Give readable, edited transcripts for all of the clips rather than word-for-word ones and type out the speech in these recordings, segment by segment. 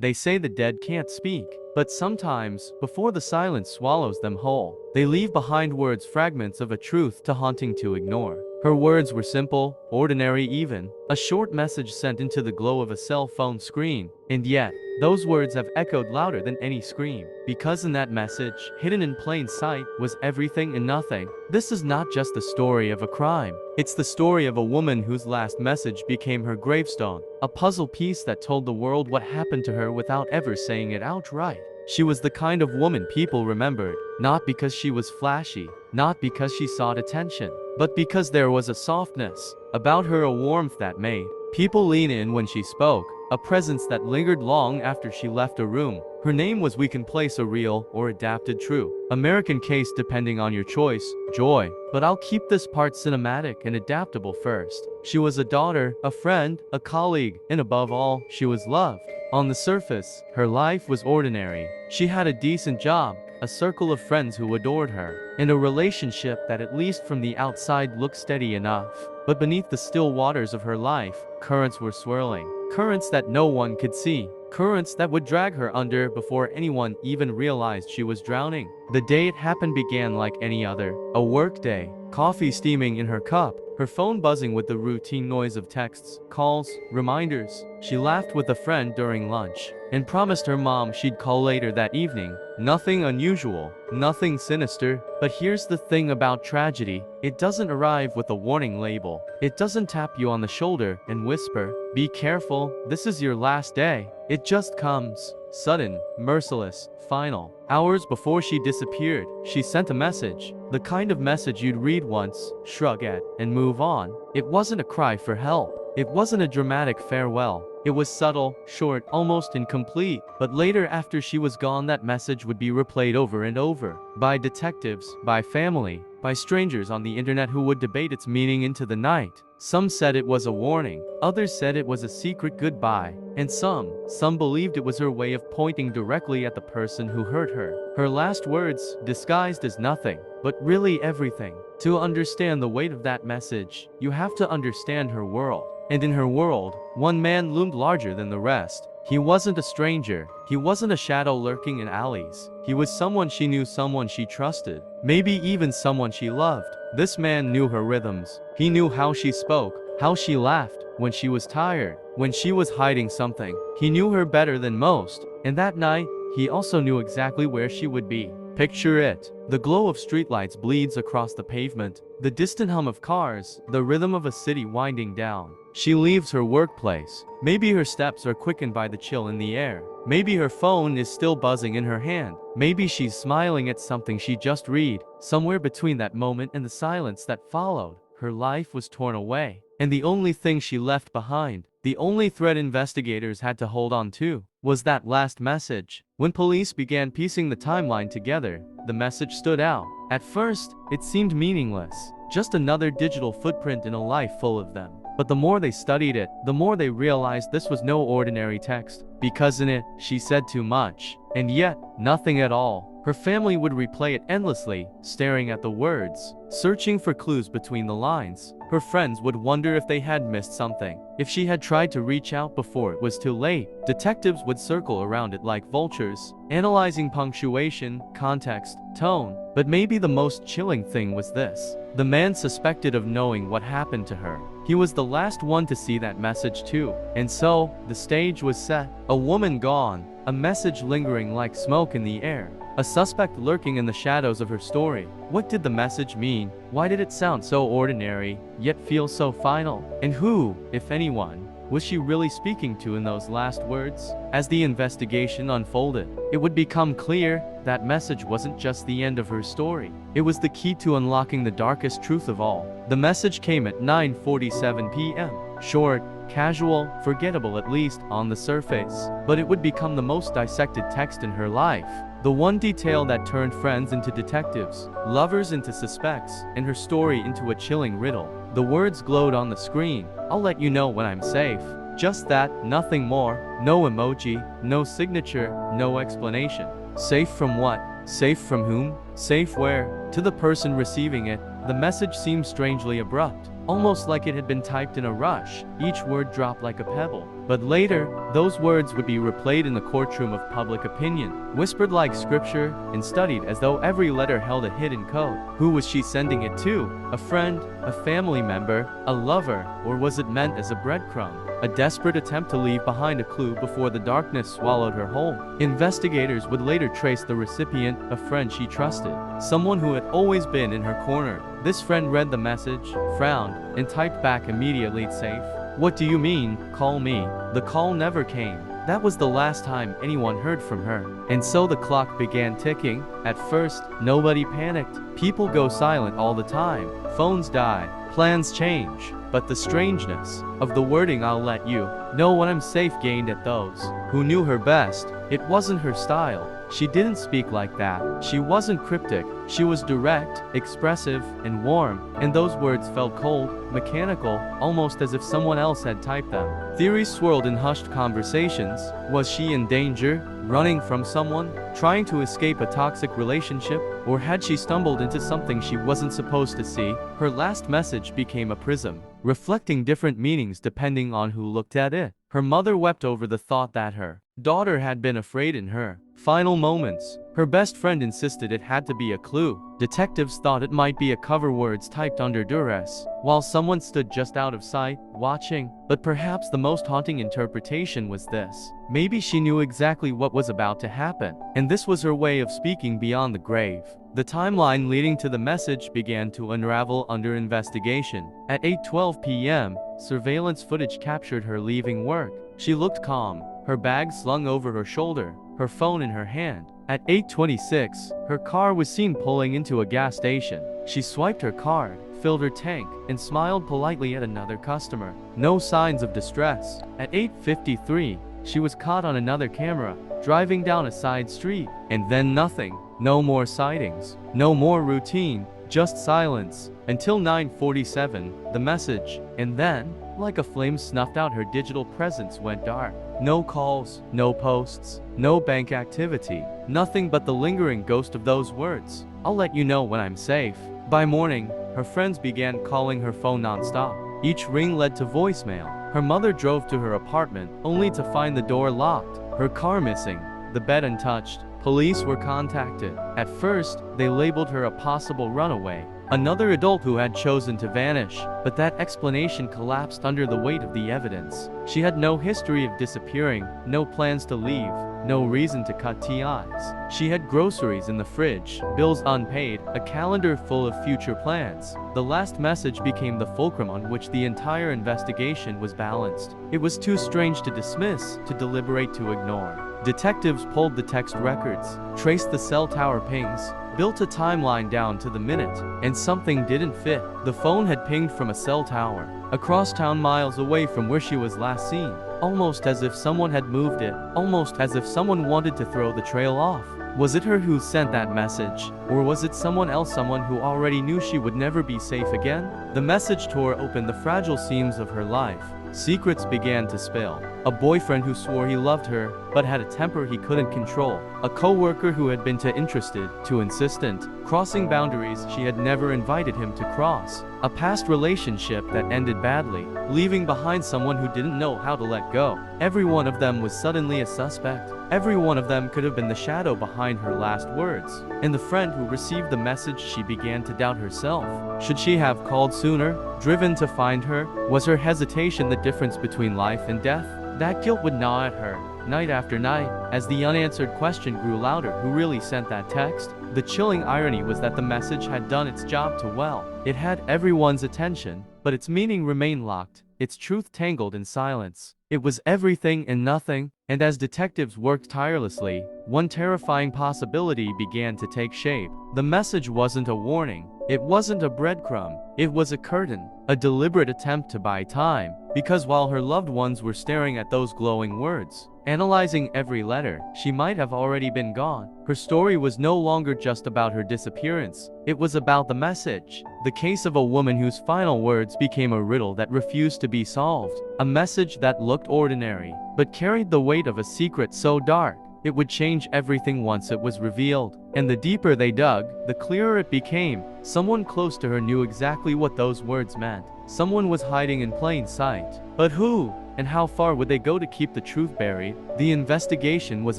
They say the dead can't speak, but sometimes, before the silence swallows them whole, they leave behind words, fragments of a truth too haunting to ignore. Her words were simple, ordinary even, a short message sent into the glow of a cell phone screen, and yet, those words have echoed louder than any scream, because in that message, hidden in plain sight, was everything and nothing. This is not just the story of a crime. It's the story of a woman whose last message became her gravestone, a puzzle piece that told the world what happened to her without ever saying it outright. She was the kind of woman people remembered, not because she was flashy, not because she sought attention, but because there was a softness about her, a warmth that made people lean in when she spoke, a presence that lingered long after she left a room. Her name was, we can place a real or adapted true American case depending on your choice, Joy. But I'll keep this part cinematic and adaptable first. She was a daughter, a friend, a colleague, and above all, she was loved. On the surface, her life was ordinary. She had a decent job, a circle of friends who adored her, and a relationship that at least from the outside looked steady enough. But beneath the still waters of her life, currents were swirling. Currents that no one could see. Currents that would drag her under before anyone even realized she was drowning. The day it happened began like any other, a work day. Coffee steaming in her cup, her phone buzzing with the routine noise of texts, calls, reminders. She laughed with a friend during lunch, and promised her mom she'd call later that evening. Nothing unusual, nothing sinister. But here's the thing about tragedy, it doesn't arrive with a warning label. It doesn't tap you on the shoulder and whisper, "Be careful, this is your last day." It just comes, sudden, merciless, final. Hours before she disappeared, she sent a message. The kind of message you'd read once, shrug at, and move on. It wasn't a cry for help. It wasn't a dramatic farewell. It was subtle, short, almost incomplete. But later, after she was gone, that message would be replayed over and over. By detectives, by family, by strangers on the internet who would debate its meaning into the night. Some said it was a warning, others said it was a secret goodbye, and some believed it was her way of pointing directly at the person who hurt her. Her last words, disguised as nothing, but really everything. To understand the weight of that message, you have to understand her world. And in her world, one man loomed larger than the rest. He wasn't a stranger. He wasn't a shadow lurking in alleys. He was someone she knew, someone she trusted, maybe even someone she loved. This man knew her rhythms. He knew how she spoke, how she laughed, when she was tired, when she was hiding something. He knew her better than most. And that night, he also knew exactly where she would be. Picture it. The glow of streetlights bleeds across the pavement, the distant hum of cars, the rhythm of a city winding down. She leaves her workplace. Maybe her steps are quickened by the chill in the air. Maybe her phone is still buzzing in her hand. Maybe she's smiling at something she just read. Somewhere between that moment and the silence that followed, her life was torn away. And the only thing she left behind, the only thread investigators had to hold on to, was that last message. When police began piecing the timeline together, the message stood out. At first, it seemed meaningless, just another digital footprint in a life full of them. But the more they studied it, the more they realized this was no ordinary text, because in it, she said too much, and yet, nothing at all. Her family would replay it endlessly, staring at the words, searching for clues between the lines. Her friends would wonder if they had missed something, if she had tried to reach out before it was too late. Detectives would circle around it like vultures, analyzing punctuation, context, tone. But maybe the most chilling thing was this. The man suspected of knowing what happened to her. He was the last one to see that message too. And so, the stage was set. A woman gone, a message lingering like smoke in the air, a suspect lurking in the shadows of her story. What did the message mean? Why did it sound so ordinary, yet feel so final? And who, if anyone, was she really speaking to in those last words? As the investigation unfolded, it would become clear that message wasn't just the end of her story. It was the key to unlocking the darkest truth of all. The message came at 9:47 p.m. Short, casual, forgettable at least on the surface. But it would become the most dissected text in her life. The one detail that turned friends into detectives, lovers into suspects, and her story into a chilling riddle. The words glowed on the screen. "I'll let you know when I'm safe." Just that, nothing more. No emoji, no signature, no explanation. Safe from what? Safe from whom? Safe where? To the person receiving it, the message seemed strangely abrupt. almost like it had been typed in a rush. Each word dropped like a pebble. But later, those words would be replayed in the courtroom of public opinion, whispered like scripture, and studied as though every letter held a hidden code. Who was she sending it to? A friend? A family member? A lover? Or was it meant as a breadcrumb? A desperate attempt to leave behind a clue before the darkness swallowed her whole. Investigators would later trace the recipient, a friend she trusted, someone who had always been in her corner. This friend read the message, frowned, and typed back immediately, "Safe? What do you mean? Call me." The call never came. That was the last time anyone heard from her. And so the clock began ticking. At first, nobody panicked. People go silent all the time. Phones die. Plans change. But the strangeness of the wording, "I'll let you know when I'm safe," gained at those who knew her best. It wasn't her style. She didn't speak like that. She wasn't cryptic. She was direct, expressive, and warm, and those words felt cold, mechanical, almost as if someone else had typed them. Theories swirled in hushed conversations. Was she in danger? Running from someone? Trying to escape a toxic relationship? Or had she stumbled into something she wasn't supposed to see? Her last message became a prism, reflecting different meanings depending on who looked at it. Her mother wept over the thought that her daughter had been afraid in her final moments. Her best friend insisted it had to be a clue. Detectives thought it might be a cover, words typed under duress, while someone stood just out of sight, watching. But perhaps the most haunting interpretation was this. Maybe she knew exactly what was about to happen, and this was her way of speaking beyond the grave. The timeline leading to the message began to unravel under investigation. At 8:12 p.m., surveillance footage captured her leaving work. She looked calm, her bag slung over her shoulder, her phone in her hand. At 8:26, her car was seen pulling into a gas station. She swiped her card, filled her tank, and smiled politely at another customer. No signs of distress. At 8:53, she was caught on another camera, driving down a side street. And then nothing. No more sightings. No more routine. Just silence. Until 9:47, the message. And then, like a flame snuffed out, her digital presence went dark. No calls, no posts, no bank activity. Nothing but the lingering ghost of those words. "I'll let you know when I'm safe." By morning, her friends began calling her phone nonstop. Each ring led to voicemail. Her mother drove to her apartment, only to find the door locked, her car missing, the bed untouched. Police were contacted. At first, they labeled her a possible runaway, another adult who had chosen to vanish, but that explanation collapsed under the weight of the evidence. She had no history of disappearing, no plans to leave, no reason to cut ties. She had groceries in the fridge, bills unpaid, a calendar full of future plans. The last message became the fulcrum on which the entire investigation was balanced. It was too strange to dismiss, to deliberate, to ignore. Detectives pulled the text records, traced the cell tower pings, built a timeline down to the minute, and something didn't fit. The phone had pinged from a cell tower, across town, miles away from where she was last seen, almost as if someone had moved it, almost as if someone wanted to throw the trail off. Was it her who sent that message? Or was it someone else, someone who already knew she would never be safe again? The message tore open the fragile seams of her life. Secrets began to spill. A boyfriend who swore he loved her, but had a temper he couldn't control. A co-worker who had been too interested, too insistent, crossing boundaries she had never invited him to cross. A past relationship that ended badly, leaving behind someone who didn't know how to let go. Every one of them was suddenly a suspect. Every one of them could have been the shadow behind her last words. And the friend who received the message, she began to doubt herself. Should she have called sooner, driven to find her? Was her hesitation the difference between life and death? That guilt would gnaw at her, night after night, as the unanswered question grew louder. Who really sent that text? The chilling irony was that the message had done its job too well. It had everyone's attention, but its meaning remained locked, its truth tangled in silence. It was everything and nothing, and as detectives worked tirelessly, one terrifying possibility began to take shape. The message wasn't a warning. It wasn't a breadcrumb. It was a curtain, a deliberate attempt to buy time, because while her loved ones were staring at those glowing words, analyzing every letter, she might have already been gone. Her story was no longer just about her disappearance. It was about the message. The case of a woman whose final words became a riddle that refused to be solved. A message that looked ordinary, but carried the weight of a secret so dark It would change everything once it was revealed. And the deeper they dug, the clearer it became. Someone close to her knew exactly what those words meant. Someone was hiding in plain sight. But who? And how far would they go to keep the truth buried? The investigation was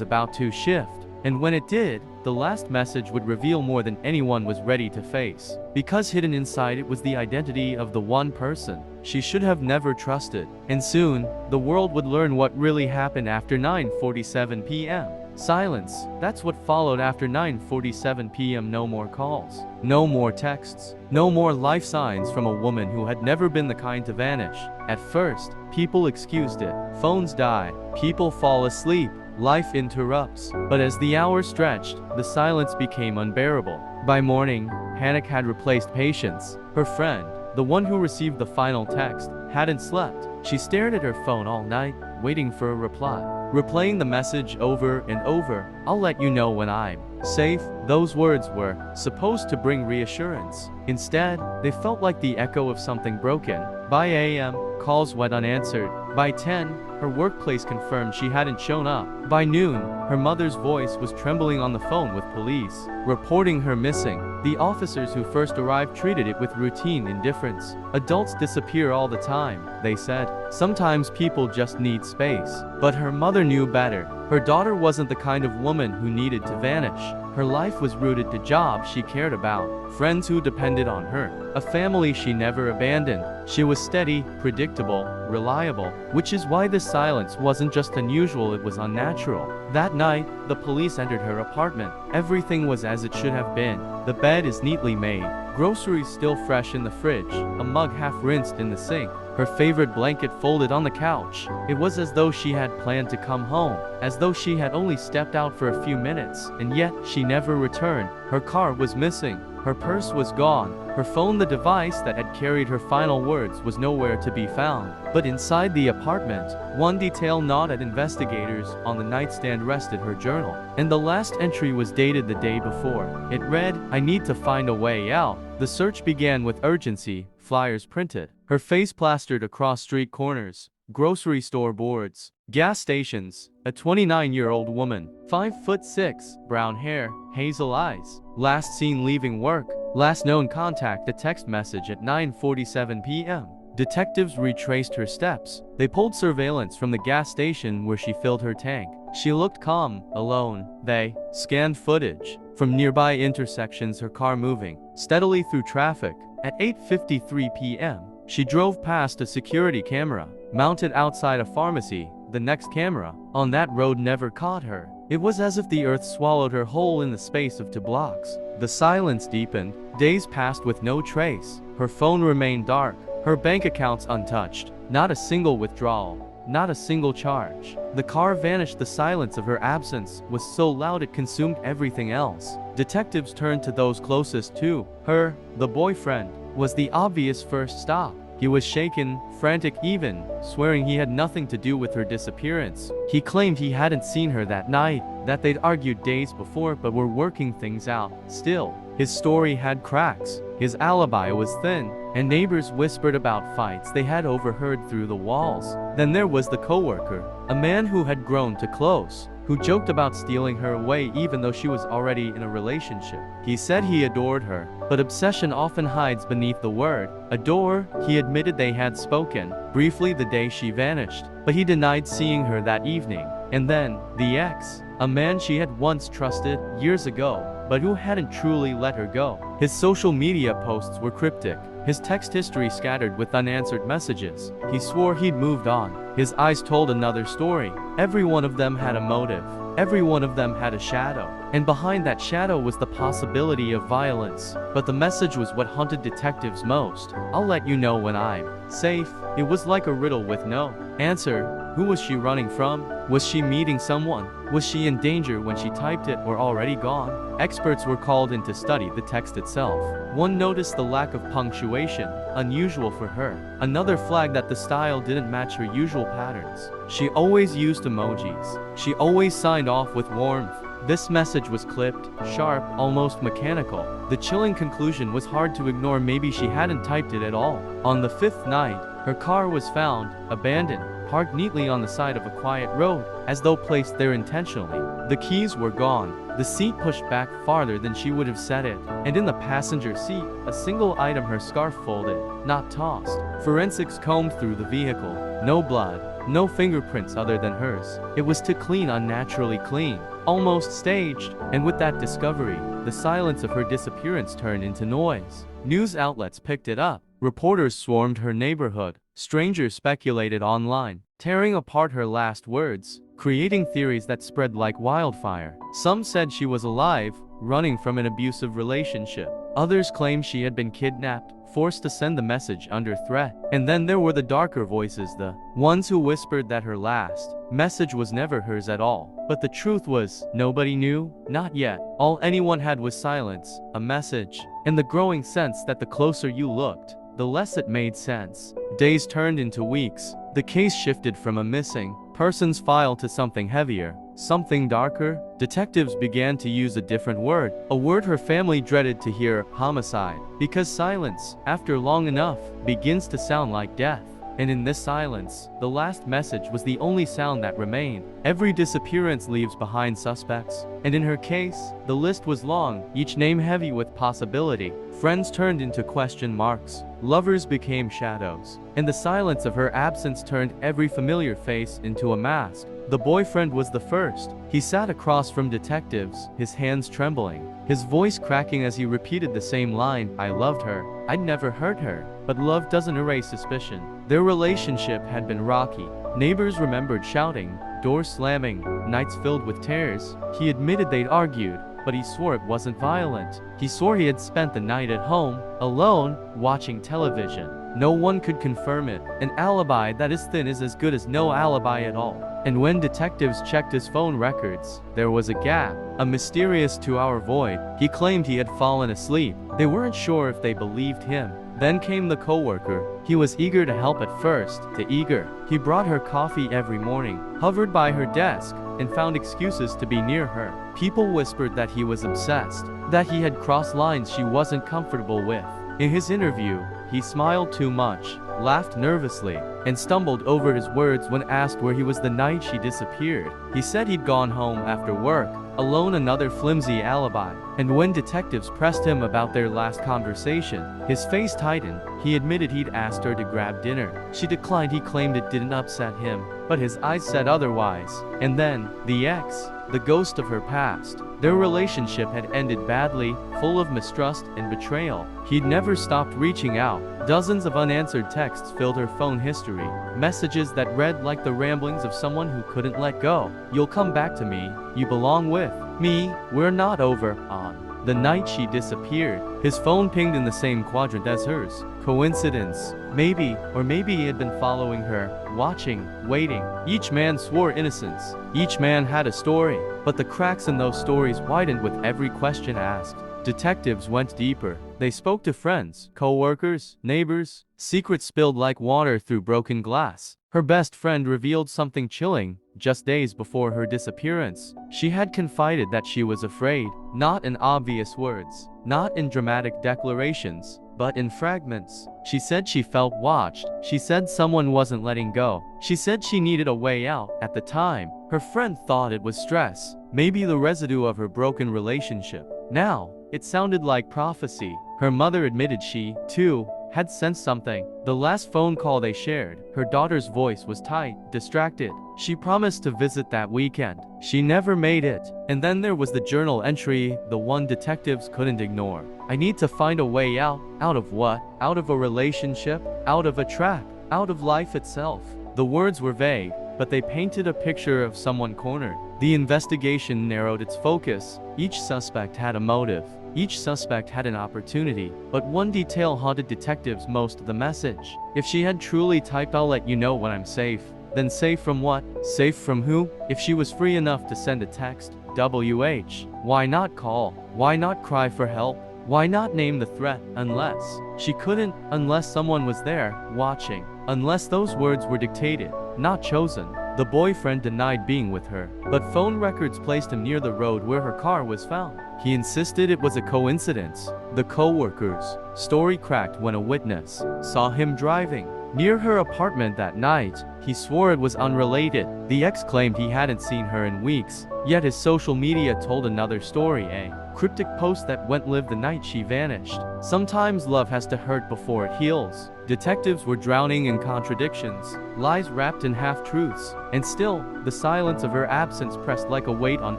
about to shift. And when it did, the last message would reveal more than anyone was ready to face. Because hidden inside it was the identity of the one person she should have never trusted. And soon, the world would learn what really happened after 9:47 p.m. Silence. That's what followed after 9:47 p.m. No more calls. No more texts. No more life signs from a woman who had never been the kind to vanish. At first, people excused it. Phones die. People fall asleep. Life interrupts. But as the hours stretched, the silence became unbearable. By morning, panic had replaced patience. Her friend, the one who received the final text, hadn't slept. She stared at her phone all night, waiting for a reply. Replaying the message over and over. "I'll let you know when I'm safe." Those words were supposed to bring reassurance. Instead, they felt like the echo of something broken. By a.m., calls went unanswered. By 10, her workplace confirmed she hadn't shown up. By noon, her mother's voice was trembling on the phone with police, reporting her missing. The officers who first arrived treated it with routine indifference. "Adults disappear all the time," they said. "Sometimes people just need space." But her mother knew better. Her daughter wasn't the kind of woman who needed to vanish. Her life was rooted to jobs she cared about, friends who depended on her, a family she never abandoned. She was steady, predictable, reliable, which is why this silence wasn't just unusual, it was unnatural. That night, the police entered her apartment. Everything was as it should have been. The bed is neatly made, groceries still fresh in the fridge, a mug half rinsed in the sink, her favorite blanket folded on the couch. It was as though she had planned to come home, as though she had only stepped out for a few minutes, and yet she never returned. Her car was missing. Her purse was gone. Her phone, the device that had carried her final words, was nowhere to be found. But inside the apartment, one detail gnawed at investigators. On the nightstand rested her journal, and the last entry was dated the day before. It read, "I need to find a way out." The search began with urgency, flyers printed, her face plastered across street corners, grocery store boards, gas stations. A 29-year-old woman, 5'6", brown hair, hazel eyes, last seen leaving work, last known contact, a text message at 9:47 p.m. Detectives retraced her steps. They pulled surveillance from the gas station where she filled her tank. She looked calm, alone. They scanned footage from nearby intersections, her car moving steadily through traffic. At 8:53 p.m., she drove past a security camera mounted outside a pharmacy. The next camera on that road never caught her. It was as if the earth swallowed her whole in the space of 2 blocks. The silence deepened. Days passed with no trace. Her phone remained dark, her bank accounts untouched. Not a single withdrawal, not a single charge. The car vanished. The silence of her absence was so loud it consumed everything else. Detectives turned to those closest to her. The boyfriend was the obvious first stop. He was shaken, frantic, even swearing he had nothing to do with her disappearance. He claimed he hadn't seen her that night, that they'd argued days before but were working things out. Still, his story had cracks. His alibi was thin, and neighbors whispered about fights they had overheard through the walls. Then there was the coworker, a man who had grown too close, who joked about stealing her away even though she was already in a relationship. He said he adored her, but obsession often hides beneath the word adore. He admitted they had spoken briefly the day she vanished, but he denied seeing her that evening. And then, the ex, a man she had once trusted years ago, but who hadn't truly let her go. His social media posts were cryptic, his text history scattered with unanswered messages. He swore he'd moved on. His eyes told another story. Every one of them had a motive. Every one of them had a shadow. And behind that shadow was the possibility of violence. But the message was what haunted detectives most. "I'll let you know when I'm safe." It was like a riddle with no answer. Who was she running from? Was she meeting someone? Was she in danger when she typed it, or already gone? Experts were called in to study the text itself. One noticed the lack of punctuation, unusual for her. Another flagged that the style didn't match her usual patterns. She always used emojis. She always signed off with warmth. This message was clipped, sharp, almost mechanical. The chilling conclusion was hard to ignore. Maybe she hadn't typed it at all. On the 5th night, her car was found, abandoned, parked neatly on the side of a quiet road, as though placed there intentionally. The keys were gone, the seat pushed back farther than she would have set it, and in the passenger seat, a single item, her scarf folded, not tossed. Forensics combed through the vehicle. No blood, no fingerprints other than hers. It was too clean, unnaturally clean, almost staged, and with that discovery, the silence of her disappearance turned into noise. News outlets picked it up. Reporters swarmed her neighborhood. Strangers speculated online, tearing apart her last words, creating theories that spread like wildfire. Some said she was alive, running from an abusive relationship. Others claimed she had been kidnapped, forced to send the message under threat. And then there were the darker voices, the ones who whispered that her last message was never hers at all. But the truth was, nobody knew, not yet. All anyone had was silence, a message, and the growing sense that the closer you looked, the less it made sense. Days turned into weeks. The case shifted from a missing persons file to something heavier, something darker. Detectives began to use a different word, a word her family dreaded to hear: homicide. Because silence, after long enough, begins to sound like death. And in this silence, the last message was the only sound that remained. Every disappearance leaves behind suspects, and in her case, the list was long, each name heavy with possibility. Friends turned into question marks, lovers became shadows, and the silence of her absence turned every familiar face into a mask. The boyfriend was the first. He sat across from detectives, his hands trembling, his voice cracking as he repeated the same line: I loved her. I'd never hurt her. But love doesn't erase suspicion. Their relationship had been rocky. Neighbors remembered shouting, doors slamming, nights filled with tears. He admitted they'd argued, but he swore it wasn't violent. He swore he had spent the night at home, alone, watching television. No one could confirm it. An alibi that is thin is as good as no alibi at all. And when detectives checked his phone records, there was a gap, a mysterious 2-hour void. He claimed he had fallen asleep. They weren't sure if they believed him. Then came the coworker. He was eager to help at first, too eager. He brought her coffee every morning, hovered by her desk, and found excuses to be near her. People whispered that he was obsessed, that he had crossed lines she wasn't comfortable with. In his interview, he smiled too much, laughed nervously, and stumbled over his words when asked where he was the night she disappeared. He said he'd gone home after work, alone, another flimsy alibi. And when detectives pressed him about their last conversation, his face tightened. He admitted he'd asked her to grab dinner. She declined. He claimed it didn't upset him, but his eyes said otherwise. And then, the ex, the ghost of her past. Their relationship had ended badly, full of mistrust and betrayal. He'd never stopped reaching out. Dozens of unanswered texts filled her phone history, messages that read like the ramblings of someone who couldn't let go. You'll come back to me, you belong with me, we're not over. On the night she disappeared, his phone pinged in the same quadrant as hers. Coincidence? Maybe, or maybe he had been following her, watching, waiting. Each man swore innocence. Each man had a story, but the cracks in those stories widened with every question asked. Detectives went deeper. They spoke to friends, co-workers, neighbors. Secrets spilled like water through broken glass. Her best friend revealed something chilling. Just days before her disappearance, she had confided that she was afraid, not in obvious words, not in dramatic declarations, but in fragments. She said she felt watched. She said someone wasn't letting go. She said she needed a way out. At the time, her friend thought it was stress, maybe the residue of her broken relationship. Now, it sounded like prophecy. Her mother admitted she, too, had sensed something. The last phone call they shared, her daughter's voice was tight, distracted. She promised to visit that weekend. She never made it. And then there was the journal entry, the one detectives couldn't ignore. I need to find a way out. Out of what? Out of a relationship? Out of a trap? Out of life itself? The words were vague, but they painted a picture of someone cornered. The investigation narrowed its focus. Each suspect had a motive. Each suspect had an opportunity, but one detail haunted detectives most of the message. If she had truly typed, "I'll let you know when I'm safe," then safe from what? Safe from who? If she was free enough to send a text, WH, why not call? Why not cry for help? Why not name the threat? Unless she couldn't, unless someone was there, watching, unless those words were dictated, not chosen. The boyfriend denied being with her, but phone records placed him near the road where her car was found. He insisted it was a coincidence. The co-worker's story cracked when a witness saw him driving near her apartment that night. He swore it was unrelated. The ex claimed he hadn't seen her in weeks, yet his social media told another story, a cryptic post that went live the night she vanished. Sometimes love has to hurt before it heals. Detectives were drowning in contradictions, lies wrapped in half-truths, and still, the silence of her absence pressed like a weight on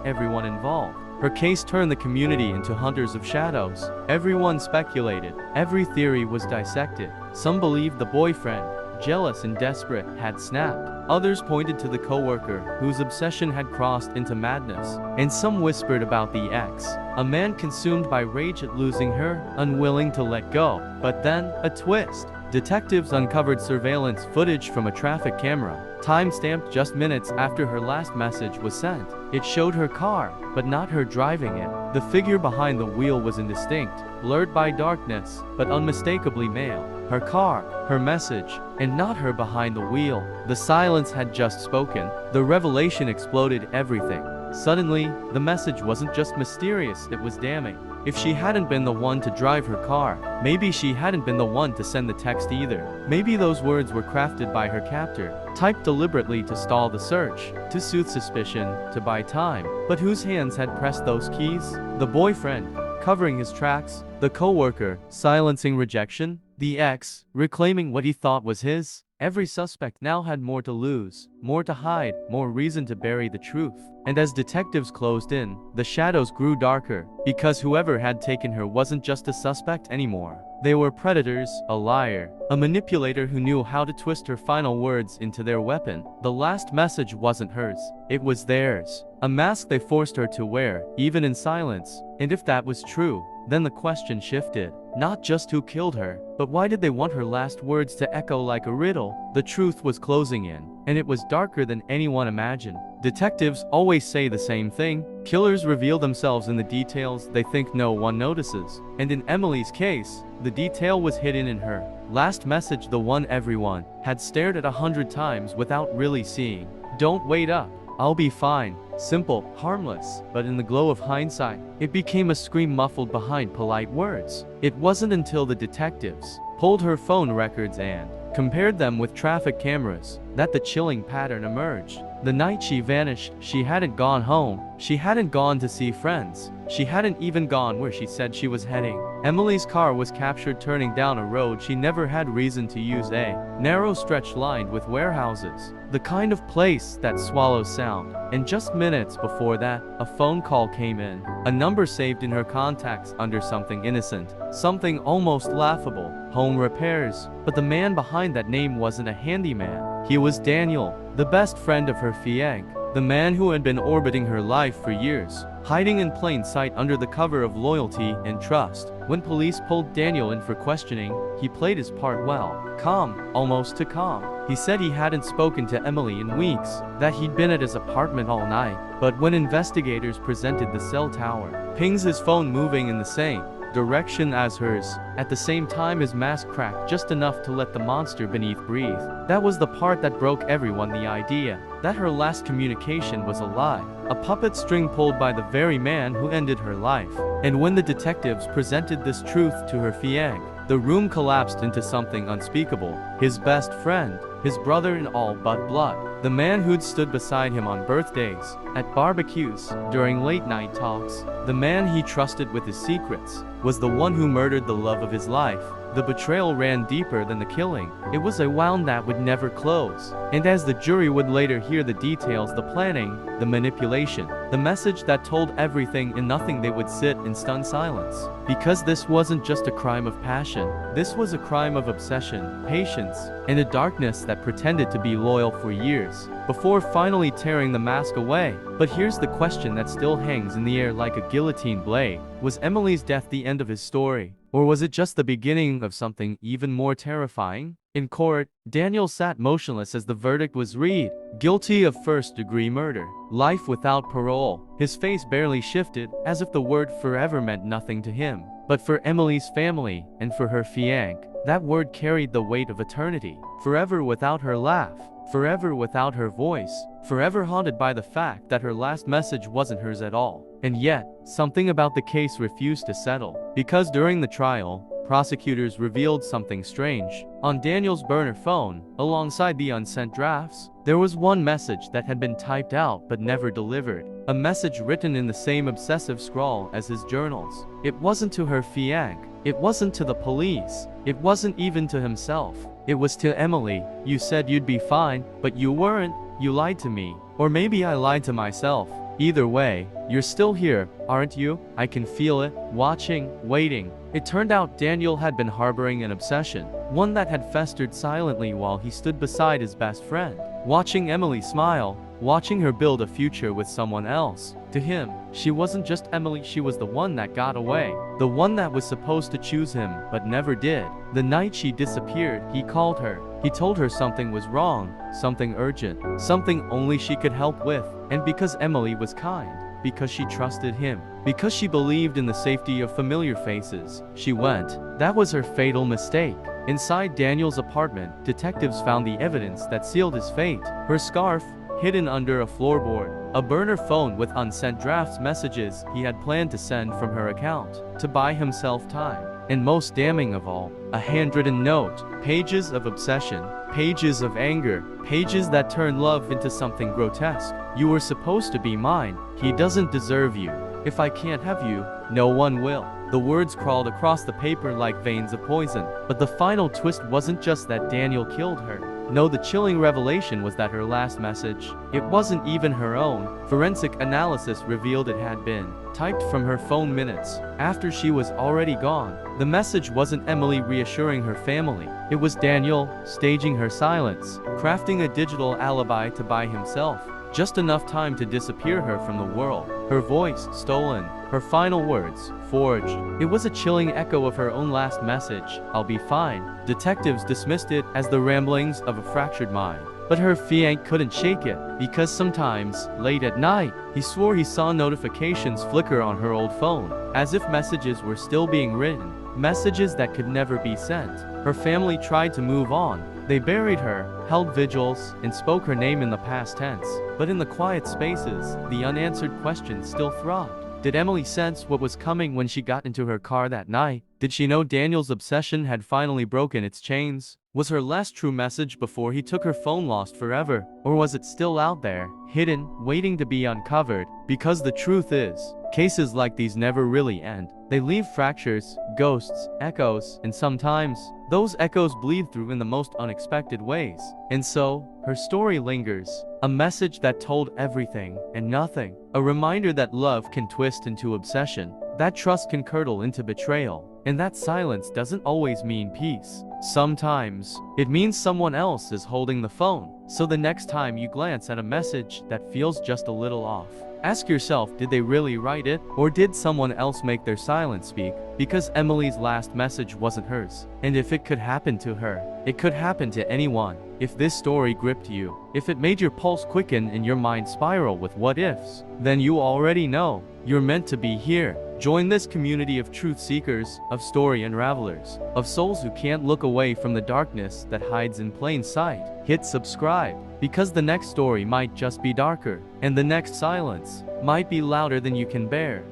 everyone involved. Her case turned the community into hunters of shadows. Everyone speculated. Every theory was dissected. Some believed the boyfriend, jealous and desperate, had snapped. Others pointed to the coworker, whose obsession had crossed into madness. And some whispered about the ex, a man consumed by rage at losing her, unwilling to let go. But then, a twist. Detectives uncovered surveillance footage from a traffic camera, time-stamped just minutes after her last message was sent. It showed her car, but not her driving it. The figure behind the wheel was indistinct, blurred by darkness, but unmistakably male. Her car, her message, and not her behind the wheel. The silence had just spoken. The revelation exploded everything. Suddenly, the message wasn't just mysterious, it was damning. If she hadn't been the one to drive her car, maybe she hadn't been the one to send the text either. Maybe those words were crafted by her captor, typed deliberately to stall the search, to soothe suspicion, to buy time. But whose hands had pressed those keys? The boyfriend, covering his tracks, the coworker, silencing rejection, the ex, reclaiming what he thought was his. Every suspect now had more to lose, more to hide, more reason to bury the truth. And as detectives closed in, the shadows grew darker, because whoever had taken her wasn't just a suspect anymore. They were predators, a liar, a manipulator who knew how to twist her final words into their weapon. The last message wasn't hers, it was theirs. A mask they forced her to wear, even in silence. And if that was true, then the question shifted. Not just who killed her, but why did they want her last words to echo like a riddle? The truth was closing in, and it was darker than anyone imagined. Detectives always say the same thing. Killers reveal themselves in the details they think no one notices. And in Emily's case, the detail was hidden in her last message, the one everyone had stared at 100 times without really seeing. Don't wait up. I'll be fine. Simple, harmless, but in the glow of hindsight, it became a scream muffled behind polite words. It wasn't until the detectives pulled her phone records and compared them with traffic cameras that the chilling pattern emerged. The night she vanished, she hadn't gone home. She hadn't gone to see friends. She hadn't even gone where she said she was heading. Emily's car was captured turning down a road she never had reason to use, a narrow stretch lined with warehouses. The kind of place that swallows sound. And just minutes before that, a phone call came in. A number saved in her contacts under something innocent. Something almost laughable. Home repairs. But the man behind that name wasn't a handyman. He was Daniel, the best friend of her fiancé. The man who had been orbiting her life for years, hiding in plain sight under the cover of loyalty and trust. When police pulled Daniel in for questioning, he played his part well. Calm, almost too calm. He said he hadn't spoken to Emily in weeks, that he'd been at his apartment all night. But when investigators presented the cell tower, pings his phone moving in the same direction as hers. At the same time, his mask cracked just enough to let the monster beneath breathe. That was the part that broke everyone, the idea that her last communication was a lie, a puppet string pulled by the very man who ended her life. And when the detectives presented this truth to her fiancé, the room collapsed into something unspeakable. His best friend, his brother in all but blood, the man who'd stood beside him on birthdays, at barbecues, during late-night talks, the man he trusted with his secrets, was the one who murdered the love of his life. The betrayal ran deeper than the killing. It was a wound that would never close. And as the jury would later hear the details, the planning, the manipulation, the message that told everything and nothing, they would sit in stunned silence. Because this wasn't just a crime of passion. This was a crime of obsession, patience, and a darkness that pretended to be loyal for years, before finally tearing the mask away. But here's the question that still hangs in the air like a guillotine blade. Was Emily's death the end of his story? Or was it just the beginning of something even more terrifying? In court, Daniel sat motionless as the verdict was read. Guilty of first-degree murder. Life without parole. His face barely shifted, as if the word forever meant nothing to him. But for Emily's family, and for her fiancé, that word carried the weight of eternity. Forever without her laugh. Forever without her voice. Forever haunted by the fact that her last message wasn't hers at all. And yet, something about the case refused to settle. Because during the trial, prosecutors revealed something strange. On Daniel's burner phone, alongside the unsent drafts, There was one message that had been typed out but never delivered. A message written in the same obsessive scrawl as his journals. It wasn't to her fiancé. It wasn't to the police. It wasn't even to himself. It was to Emily. You said you'd be fine, but you weren't. You lied to me. Or maybe I lied to myself. Either way, you're still here, aren't you? I can feel it, watching, waiting. It turned out Daniel had been harboring an obsession, one that had festered silently while he stood beside his best friend, watching Emily smile, watching her build a future with someone else. To him, she wasn't just Emily, she was the one that got away, the one that was supposed to choose him but never did. The night she disappeared, he called her. He told her something was wrong, something urgent, something only she could help with. And because Emily was kind, because she trusted him, because she believed in the safety of familiar faces, she went. That was her fatal mistake. Inside Daniel's apartment, detectives found the evidence that sealed his fate. Her scarf, hidden under a floorboard, a burner phone with unsent drafts messages he had planned to send from her account, to buy himself time. And most damning of all, a handwritten note, pages of obsession, pages of anger, pages that turned love into something grotesque. You were supposed to be mine. He doesn't deserve you. If I can't have you, no one will. The words crawled across the paper like veins of poison. But the final twist wasn't just that Daniel killed her. No, the chilling revelation was that her last message, it wasn't even her own. Forensic analysis revealed it had been typed from her phone minutes after she was already gone. The message wasn't Emily reassuring her family. It was Daniel staging her silence, crafting a digital alibi to buy himself just enough time to disappear her from the world. Her voice stolen, her final words forged. It was a chilling echo of her own last message, I'll be fine. Detectives dismissed it as the ramblings of a fractured mind. But her fiancé couldn't shake it, because sometimes, late at night, he swore he saw notifications flicker on her old phone, as if messages were still being written, messages that could never be sent. Her family tried to move on. They buried her, held vigils, and spoke her name in the past tense. But in the quiet spaces, the unanswered questions still throbbed. Did Emily sense what was coming when she got into her car that night? Did she know Daniel's obsession had finally broken its chains? Was her last true message before he took her phone lost forever? Or was it still out there, hidden, waiting to be uncovered? Because the truth is, cases like these never really end. They leave fractures, ghosts, echoes, and sometimes, those echoes bleed through in the most unexpected ways. And so, her story lingers. A message that told everything and nothing. A reminder that love can twist into obsession, that trust can curdle into betrayal, and that silence doesn't always mean peace. Sometimes, it means someone else is holding the phone. So the next time you glance at a message that feels just a little off, ask yourself, did they really write it? Or did someone else make their silence speak? Because Emily's last message wasn't hers. And if it could happen to her, it could happen to anyone. If this story gripped you, if it made your pulse quicken and your mind spiral with what ifs, then you already know you're meant to be here. Join this community of truth seekers, of story unravelers, of souls who can't look away from the darkness that hides in plain sight. Hit subscribe, because the next story might just be darker, and the next silence might be louder than you can bear.